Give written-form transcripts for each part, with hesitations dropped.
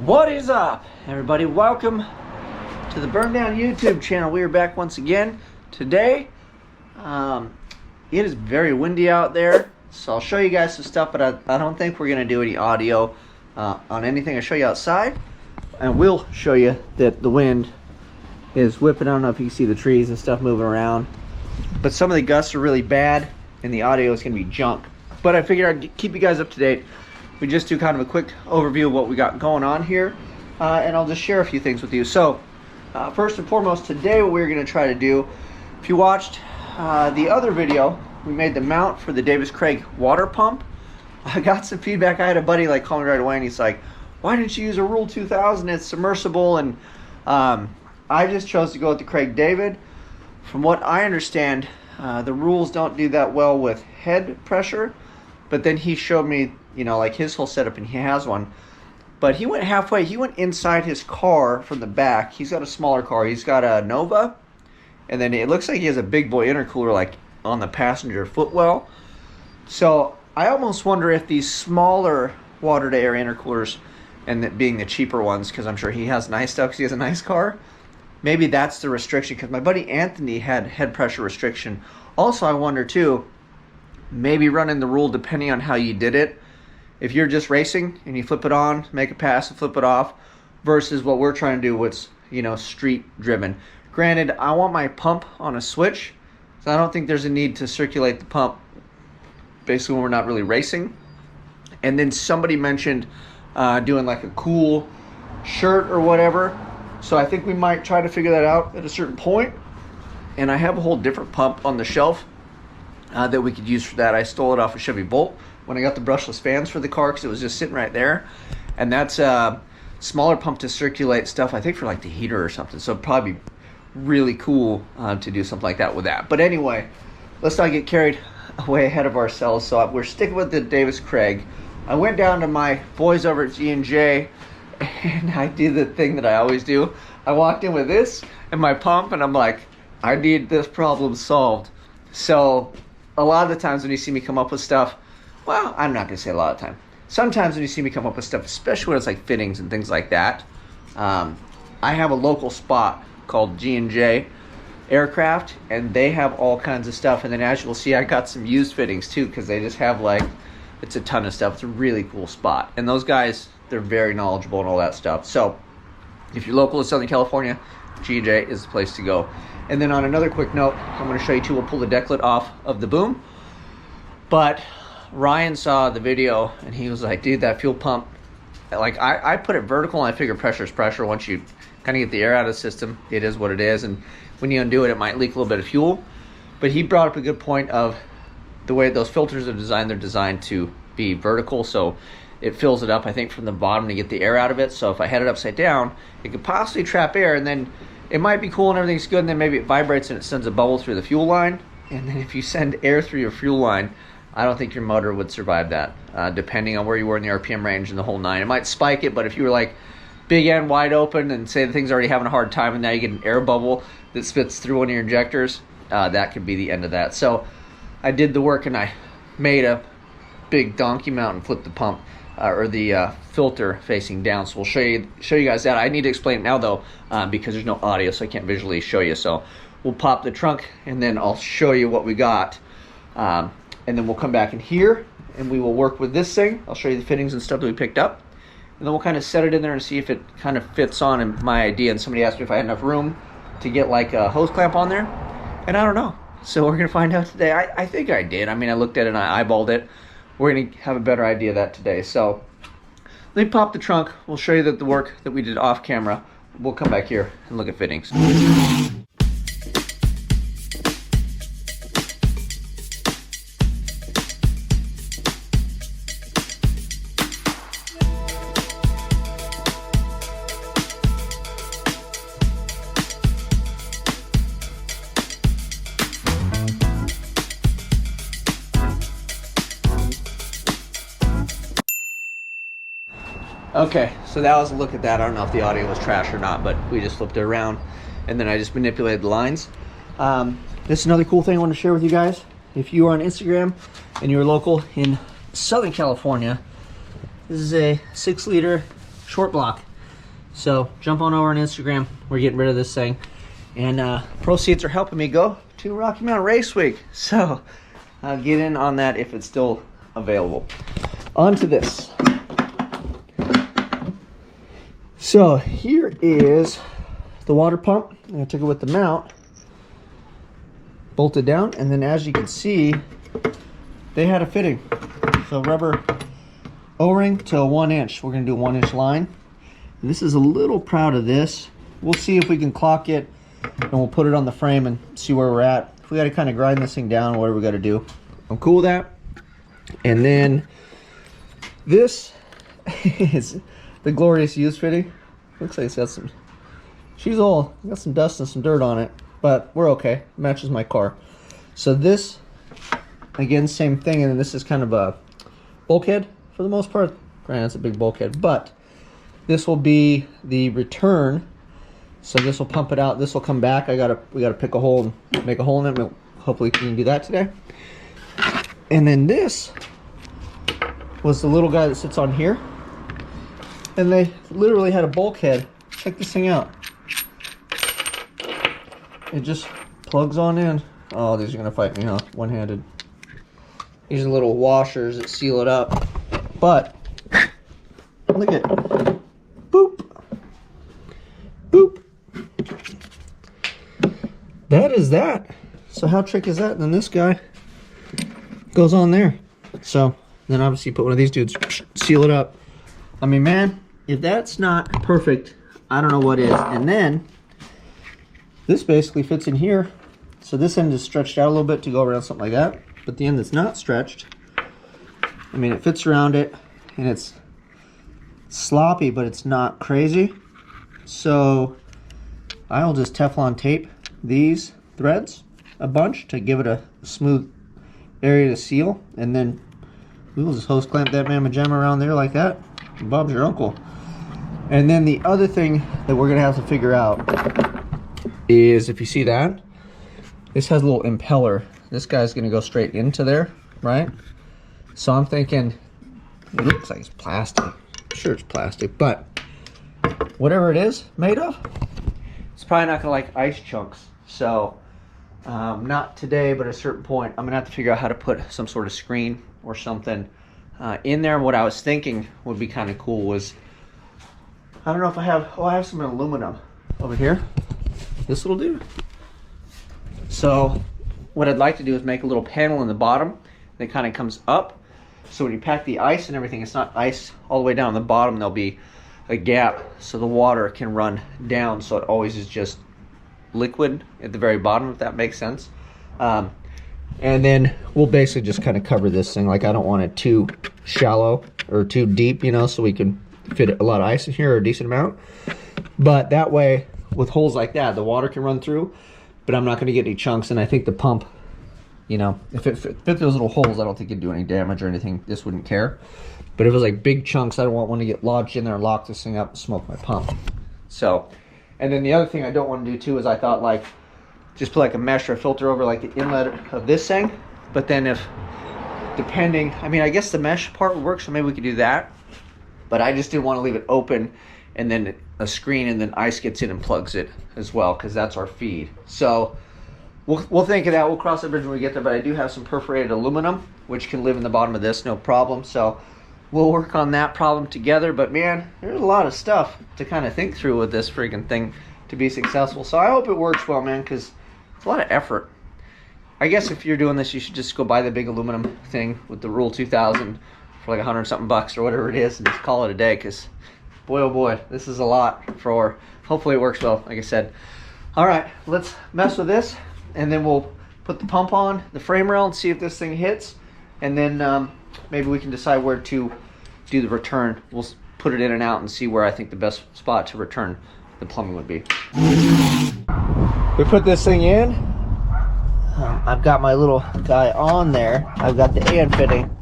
What is up, everybody? Welcome to the Burndown YouTube channel. We are back once again today. It is very windy out there, so I'll show you guys some stuff, but I don't think we're gonna do any audio on anything I show you outside. And we'll show you that the wind is whipping. I don't know if you can see the trees and stuff moving around, but some of the gusts are really bad and the audio is gonna be junk. But I figured I'd keep you guys up to date. We just do kind of a quick overview of what we got going on here, and I'll just share a few things with you. So first and foremost, today what we're going to try to do, if you watched the other video, we made the mount for the Davis Craig water pump. I got some feedback. I had a buddy call me right away and he's like, why didn't you use a Rule 2000? It's submersible. And I just chose to go with the Craig David. From what I understand, the rules don't do that well with head pressure, but then he showed me his whole setup, and he has one. But he went halfway. He went inside his car from the back. He's got a smaller car. He's got a Nova, and then it looks like he has a big boy intercooler on the passenger footwell. So I almost wonder if these smaller water to air intercoolers, and that being the cheaper ones, because I'm sure he has nice stuff because he has a nice car, maybe that's the restriction. Because my buddy Anthony had head pressure restriction. Also, I wonder too, maybe running the rule depending on how you did it. If you're just racing and you flip it on, make a pass and flip it off, versus what we're trying to do, what's street driven. Granted, I want my pump on a switch, so I don't think there's a need to circulate the pump basically when we're not really racing. And then somebody mentioned doing a cool shirt or whatever, so I think we might try to figure that out at a certain point. And I have a whole different pump on the shelf that we could use for that. I stole it off a Chevy Bolt when I got the brushless fans for the car, because it was just sitting right there. And that's a smaller pump to circulate stuff, I think for the heater or something. So it'd probably be really cool to do something like that with that. But anyway, let's not get carried away ahead of ourselves. So we're sticking with the Davis Craig. I went down to my boys over at G&J, and I did the thing that I always do. I walked in with this and my pump, and I'm like, I need this problem solved. So a lot of the times when you see me come up with stuff, well, I'm not going to say a lot of time. Sometimes when you see me come up with stuff, especially when it's fittings and things like that, I have a local spot called G&J Aircraft, and they have all kinds of stuff. And then as you'll see, I got some used fittings too, because they just have it's a ton of stuff. It's a really cool spot. And those guys, they're very knowledgeable and all that stuff. So if you're local to Southern California, G&J is the place to go. And then on another quick note, I'm going to show you too, we'll pull the deck lid off of the boom. But Ryan saw the video and he was like, dude, that fuel pump, I put it vertical, and I figure pressure is pressure. Once you kind of get the air out of the system, it is what it is. And when you undo it, it might leak a little bit of fuel. But he brought up a good point of the way those filters are designed. They're designed to be vertical, so it fills it up, I think, from the bottom to get the air out of it. So if I had it upside down, it could possibly trap air, and then it might be cool and everything's good, and then maybe it vibrates and it sends a bubble through the fuel line. And then if you send air through your fuel line, I don't think your motor would survive that, depending on where you were in the RPM range and the whole nine. It might spike it, but if you were big and wide open and say the thing's already having a hard time and now you get an air bubble that spits through one of your injectors, that could be the end of that. So I did the work and I made a big donkey mount and flipped the pump or the filter facing down. So we'll show you guys that. I need to explain it now though, because there's no audio, so I can't visually show you. So we'll pop the trunk and then I'll show you what we got. And then we'll come back in here and we will work with this thing. I'll show you the fittings and stuff that we picked up. And then we'll kind of set it in there and see if it kind of fits on in my idea. And somebody asked me if I had enough room to get a hose clamp on there. And I don't know. So we're going to find out today. I think I did. I mean, I looked at it and I eyeballed it. We're going to have a better idea of that today. So let me pop the trunk. We'll show you the work that we did off camera. We'll come back here and look at fittings. Okay, so that was a look at that. I don't know if the audio was trash or not, but we just flipped it around and then I just manipulated the lines. This is another cool thing I want to share with you guys. If you are on Instagram and you're local in Southern California, this is a 6-liter short block. So jump on over on Instagram. We're getting rid of this thing. And proceeds are helping me go to Rocky Mountain Race Week. So get in on that if it's still available. On to this. So here is the water pump. I took it with the mount, bolted down, and then as you can see, they had a fitting. So rubber O-ring to a 1 inch. We're gonna do a 1 inch line. And this is a little proud of this. We'll see if we can clock it, and we'll put it on the frame and see where we're at. If we gotta kind of grind this thing down, whatever we gotta do, I'm cool with that. And then this is the Glorious Use fitting. Looks like it's got some, she's all got some dust and some dirt on it, but we're okay. Matches my car. So this, again, same thing, and this is kind of a bulkhead for the most part. Granted, it's a big bulkhead, but this will be the return. So this will pump it out. This will come back. We gotta pick a hole and make a hole in it. Hopefully we can do that today. And then this was the little guy that sits on here. And they literally had a bulkhead. Check this thing out. It just plugs on in. Oh, these are gonna fight me, huh? One-handed. These are little washers that seal it up. But look at, boop, boop. That is that. So how tricky is that? And then this guy goes on there. So then obviously you put one of these dudes, seal it up. I mean, man, if that's not perfect, I don't know what is. And then this basically fits in here. So this end is stretched out a little bit to go around something like that. But the end that's not stretched, I mean, it fits around it, and it's sloppy, but it's not crazy. So I'll just Teflon tape these threads a bunch to give it a smooth area to seal, and then we'll just hose clamp that mamma jamma around there like that. Bob's your uncle. And then the other thing that we're gonna have to figure out is, if you see that, this has a little impeller. This guy's gonna go straight into there, right? So I'm thinking, it looks like it's plastic. I'm sure it's plastic, but whatever it is made of, it's probably not gonna like ice chunks. So not today, but at a certain point, I'm gonna have to figure out how to put some sort of screen or something in there. And what I was thinking would be kind of cool was, I don't know if I have, oh, I have some aluminum over here. This little dude. So what I'd like to do is make a little panel in the bottom that kind of comes up. So when you pack the ice and everything, it's not ice all the way down the bottom. There'll be a gap so the water can run down, so it always is just liquid at the very bottom, if that makes sense. And then we'll basically just kind of cover this thing. Like, I don't want it too shallow or too deep, you know, so we can fit a lot of ice in here, or a decent amount. But that way, with holes like that, the water can run through, but I'm not going to get any chunks. And I think the pump, you know, if it fit those little holes, I don't think it'd do any damage or anything. This wouldn't care. But if it was like big chunks, I don't want one to get lodged in there and lock this thing up and smoke my pump. So, and then the other thing I don't want to do too is, I thought, like, just put like a mesh or a filter over like the inlet of this thing. But then if, depending, I mean, I guess the mesh part would work, so maybe we could do that. But I just didn't want to leave it open and then a screen and then ice gets in and plugs it as well, because that's our feed. So we'll think of that. We'll cross that bridge when we get there. But I do have some perforated aluminum, which can live in the bottom of this, no problem. So we'll work on that problem together. But man, there's a lot of stuff to kind of think through with this freaking thing to be successful. So I hope it works well, man, because it's a lot of effort. I guess if you're doing this, you should just go buy the big aluminum thing with the Rule 2000 for like $100-something or whatever it is, and just call it a day, because boy, oh boy, this is a lot for, hopefully it works well, like I said. All right, let's mess with this, and then we'll put the pump on the frame rail and see if this thing hits, and then maybe we can decide where to do the return. We'll put it in and out and see where I think the best spot to return the plumbing would be. We put this thing in. I've got my little guy on there. I've got the and fitting.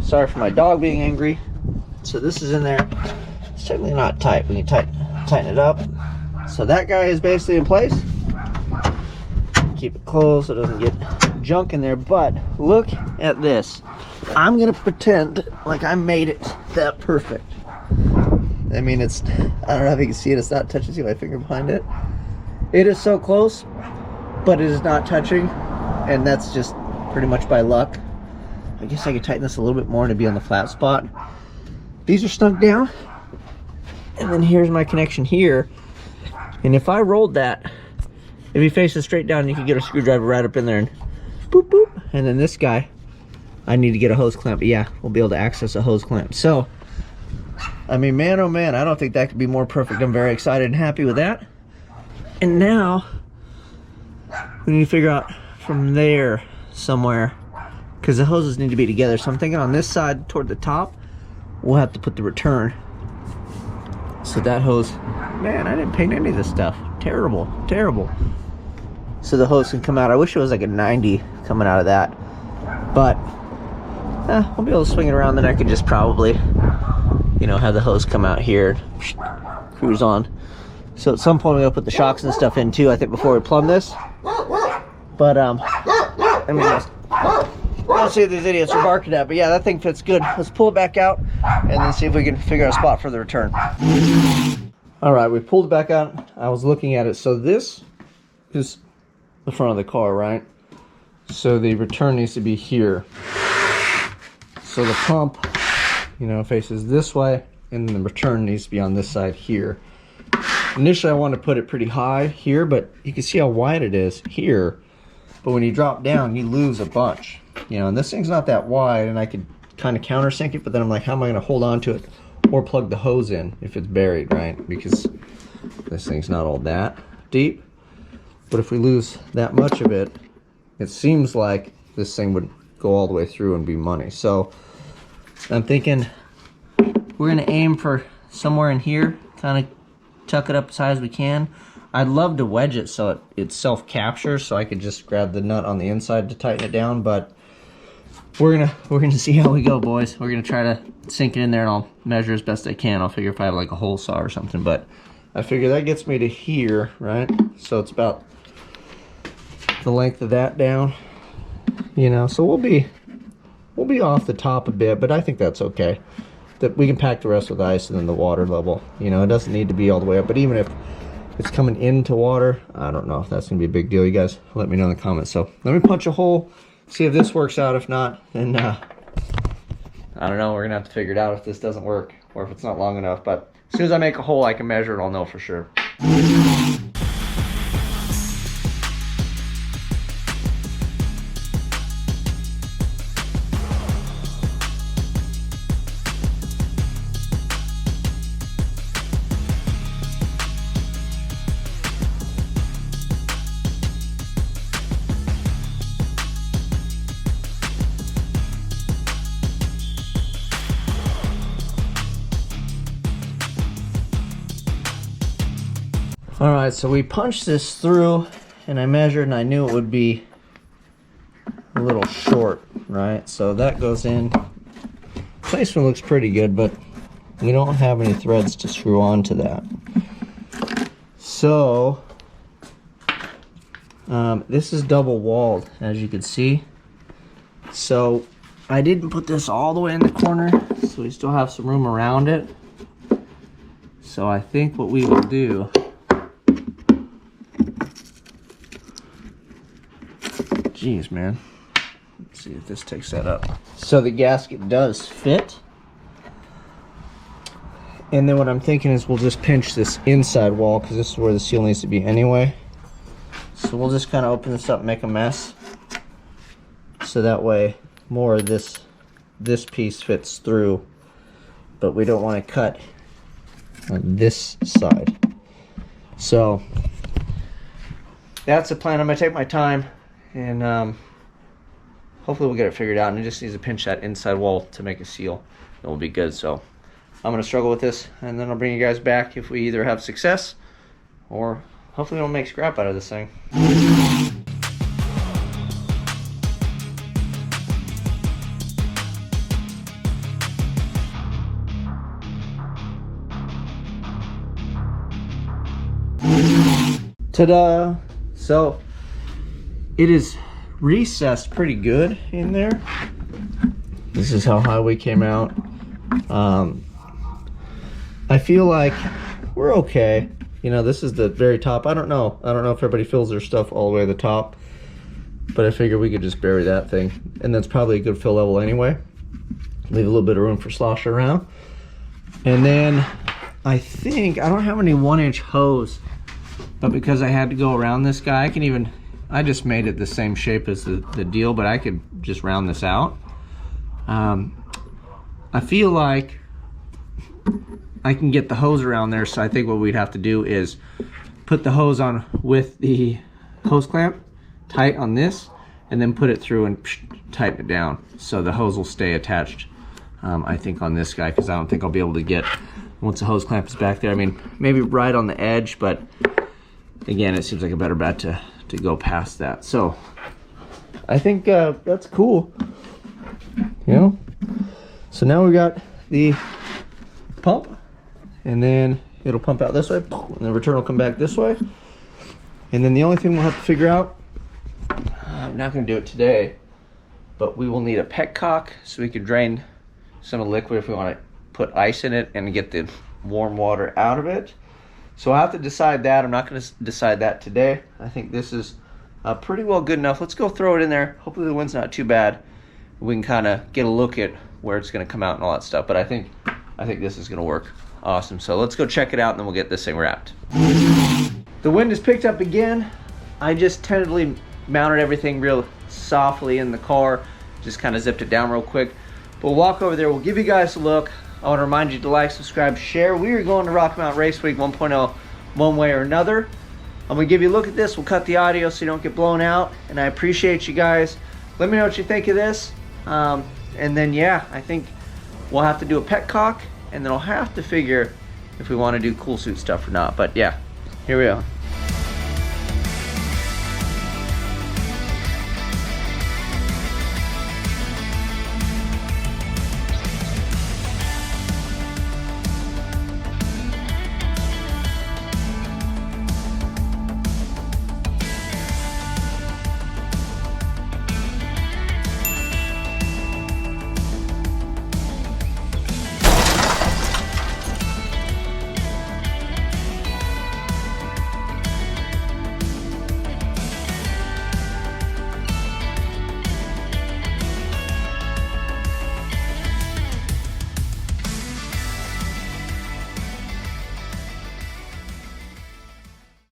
Sorry for my dog being angry. So this is in there. It's technically not tight. We can tighten it up. So that guy is basically in place. Keep it closed so it doesn't get junk in there. But look at this. I'm gonna pretend like I made it that perfect. I mean, it's, I don't know if you can see it, it's not touching. See my finger behind it? It is so close, but it is not touching, and that's just pretty much by luck. I guess I could tighten this a little bit more to be on the flat spot. These are snug down, and then here's my connection here. And if I rolled that, if he faces straight down, you can get a screwdriver right up in there and boop, boop. And then this guy, I need to get a hose clamp. But yeah, we'll be able to access a hose clamp. So, I mean, man, oh man, I don't think that could be more perfect. I'm very excited and happy with that. And now, we need to figure out from there somewhere, because the hoses need to be together. So I'm thinking on this side toward the top, we'll have to put the return. So that hose, man, I didn't paint any of this stuff. Terrible, terrible. So the hose can come out. I wish it was like a 90 coming out of that. But, we'll be able to swing it around. Then I could just probably, you know, have the hose come out here, cruise on. So at some point we're gonna put the shocks and stuff in too, I think, before we plumb this. But, let me just, let's see if these idiots are barking at. But yeah, that thing fits good. Let's pull it back out and then see if we can figure out a spot for the return. All right, we pulled it back out. I was looking at it. So this is the front of the car, right? So the return needs to be here. So the pump, you know, faces this way, and then the return needs to be on this side here. Initially, I wanted to put it pretty high here, but you can see how wide it is here. But when you drop down, you lose a bunch. You know, and this thing's not that wide, and I could kind of countersink it, but then I'm like, how am I going to hold on to it or plug the hose in if it's buried, right? Because this thing's not all that deep. But if we lose that much of it, it seems like this thing would go all the way through and be money. So I'm thinking we're going to aim for somewhere in here, kind of tuck it up as high as we can. I'd love to wedge it so it self-captures, so I could just grab the nut on the inside to tighten it down, but we're gonna see how we go, boys. We're gonna try to sink it in there, and I'll measure as best I can. I'll figure if I have like a hole saw or something, but I figure that gets me to here, right? So it's about the length of that down, you know. So we'll be off the top a bit, but I think that's okay. That we can pack the rest with ice and then the water level. You know, it doesn't need to be all the way up, but even if it's coming into water, I don't know if that's gonna be a big deal. You guys let me know in the comments. So let me punch a hole, see if this works out. If not, then I don't know, we're gonna have to figure it out if this doesn't work or if it's not long enough. But as soon as I make a hole, I can measure it, I'll know for sure. All right, so we punched this through, and I measured, and I knew it would be a little short, right? So that goes in. Placement looks pretty good, but we don't have any threads to screw onto that. So this is double walled, as you can see. So I didn't put this all the way in the corner, so we still have some room around it. So I think what we will do, jeez, man. Let's see if this takes that up. So the gasket does fit. And then what I'm thinking is we'll just pinch this inside wall, because this is where the seal needs to be anyway. So we'll just kind of open this up and make a mess. So that way more of this piece fits through. But we don't want to cut on this side. So that's the plan. I'm going to take my time. And hopefully we'll get it figured out, and it just needs to pinch that inside wall to make a seal. It will be good. So I'm going to struggle with this, and then I'll bring you guys back if we either have success or hopefully we don't make scrap out of this thing. Ta-da! So it is recessed pretty good in there. This is how high we came out. I feel like we're okay. You know, this is the very top. I don't know if everybody fills their stuff all the way to the top, but I figure we could just bury that thing, and that's probably a good fill level anyway. Leave a little bit of room for sloshing around. And then I think I don't have any 1-inch hose, but because I had to go around this guy, I just made it the same shape as the deal, but I could just round this out. I feel like I can get the hose around there, so I think what we'd have to do is put the hose on with the hose clamp tight on this, and then put it through and tighten it down so the hose will stay attached. I think on this guy, because I don't think I'll be able to get, once the hose clamp is back there, I mean, maybe right on the edge, but again, it seems like a better bet to go past that. So I think that's cool, you know. So now we got the pump, and then it'll pump out this way, and the return will come back this way. And then the only thing we'll have to figure out, I'm not going to do it today, but we will need a petcock so we can drain some of the liquid if we want to put ice in it and get the warm water out of it. So I'll have to decide that. I'm not going to decide that today. I think this is pretty well good enough. Let's go throw it in there. Hopefully the wind's not too bad. We can kind of get a look at where it's going to come out and all that stuff. But I think this is going to work awesome. So let's go check it out, and then we'll get this thing wrapped. The wind has picked up again. I just tentatively mounted everything real softly in the car. Just kind of zipped it down real quick. But we'll walk over there. We'll give you guys a look. I want to remind you to like, subscribe, share. We are going to Rocky Mountain Race Week 1.0 one way or another. I'm going to give you a look at this. We'll cut the audio so you don't get blown out. And I appreciate you guys. Let me know what you think of this. And then, yeah, I think we'll have to do a petcock. And then I'll have to figure if we want to do cool suit stuff or not. But, yeah, here we go.